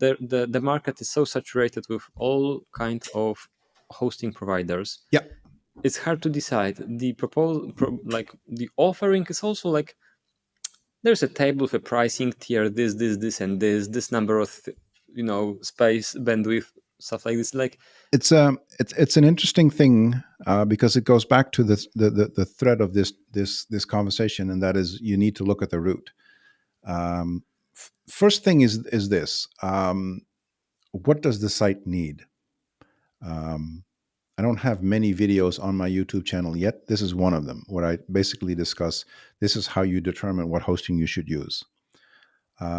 the market is so saturated with all kind of hosting providers. Yeah. It's hard to decide. The like the offering is also like there's a table with a pricing tier, this, and this number of space, bandwidth, stuff like this. Like It's an interesting thing because it goes back to the thread of this conversation, and that is you need to look at the root. First thing is this: what does the site need? I don't have many videos on my YouTube channel yet. This is one of them where I basically discuss this is how you determine what hosting you should use.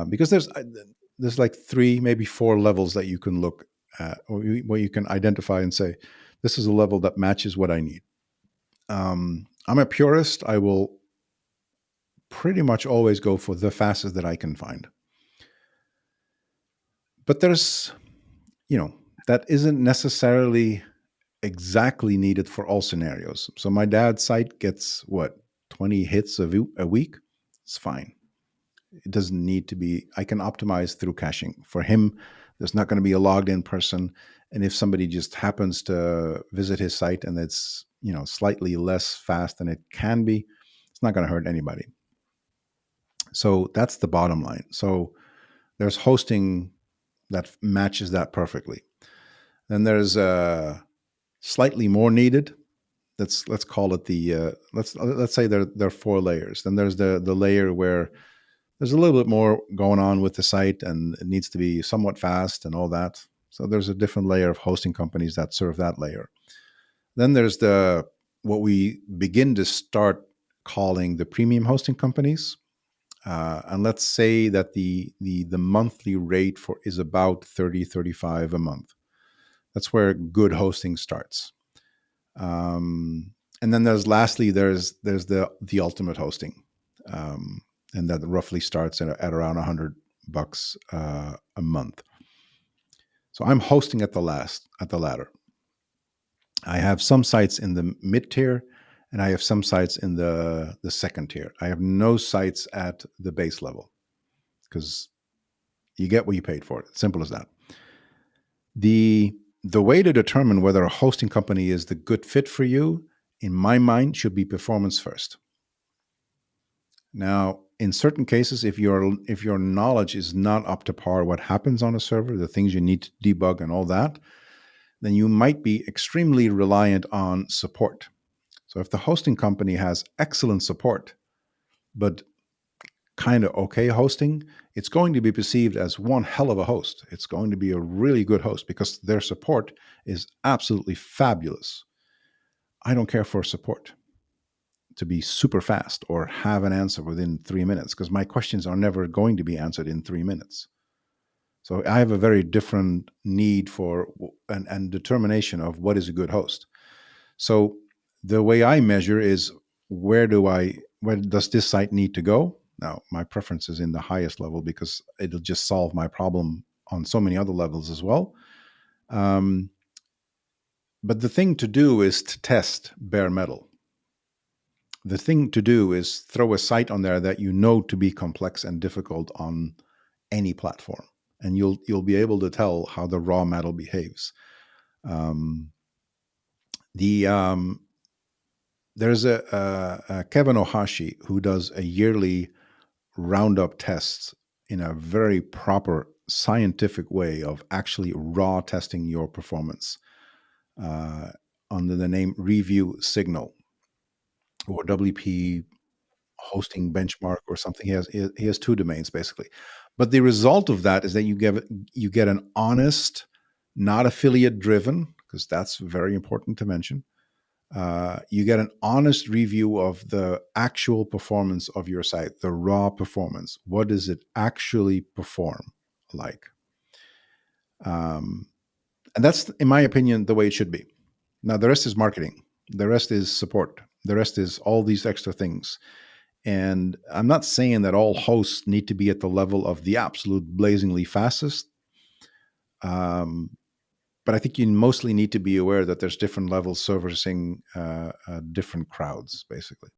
Because there's like 3, maybe 4 levels that you can look at, or where you can identify and say, this is a level that matches what I need. I'm a purist. I will pretty much always go for the fastest that I can find. But there's, that isn't necessarily exactly needed for all scenarios. So my dad's site gets 20 hits a week. It's fine. It doesn't need to be. I can optimize through caching. For him, there's not going to be a logged in person. And if somebody just happens to visit his site and it's, slightly less fast than it can be, it's not going to hurt anybody. So that's the bottom line. So there's hosting that matches that perfectly. Then there's slightly more needed. Let's call it the let's say there are 4 layers. Then there's the layer where there's a little bit more going on with the site and it needs to be somewhat fast and all that. So there's a different layer of hosting companies that serve that layer. Then there's what we begin to start calling the premium hosting companies. And let's say that the monthly rate is about $30-35 a month. That's where good hosting starts. And then there's the ultimate hosting. And that roughly starts at around $100 a month. So I'm hosting at the ladder. I have some sites in the mid tier, and I have some sites in the second tier. I have no sites at the base level because you get what you paid for it. Simple as that. The way to determine whether a hosting company is the good fit for you, in my mind, should be performance first. Now, in certain cases, if your knowledge is not up to par, what happens on a server, the things you need to debug and all that, then you might be extremely reliant on support. So if the hosting company has excellent support, but kind of okay hosting, it's going to be perceived as one hell of a host. It's going to be a really good host because their support is absolutely fabulous. I don't care for support to be super fast or have an answer within 3 minutes because my questions are never going to be answered in 3 minutes. So I have a very different need for and determination of what is a good host. So the way I measure is where does this site need to go? Now, my preference is in the highest level because it'll just solve my problem on so many other levels as well. But the thing to do is to test bare metal. The thing to do is throw a site on there that you know to be complex and difficult on any platform, and you'll be able to tell how the raw metal behaves. There's a Kevin Ohashi who does a yearly roundup tests in a very proper scientific way of actually raw testing your performance under the name Review Signal or WP Hosting Benchmark or something. He has 2 domains basically, but the result of that is that you get an honest, not affiliate driven, because that's very important to mention. You get an honest review of the actual performance of your site, the raw performance. What does it actually perform like? And that's, in my opinion, the way it should be. Now, the rest is marketing. The rest is support. The rest is all these extra things. And I'm not saying that all hosts need to be at the level of the absolute blazingly fastest. But I think you mostly need to be aware that there's different levels servicing different crowds, basically.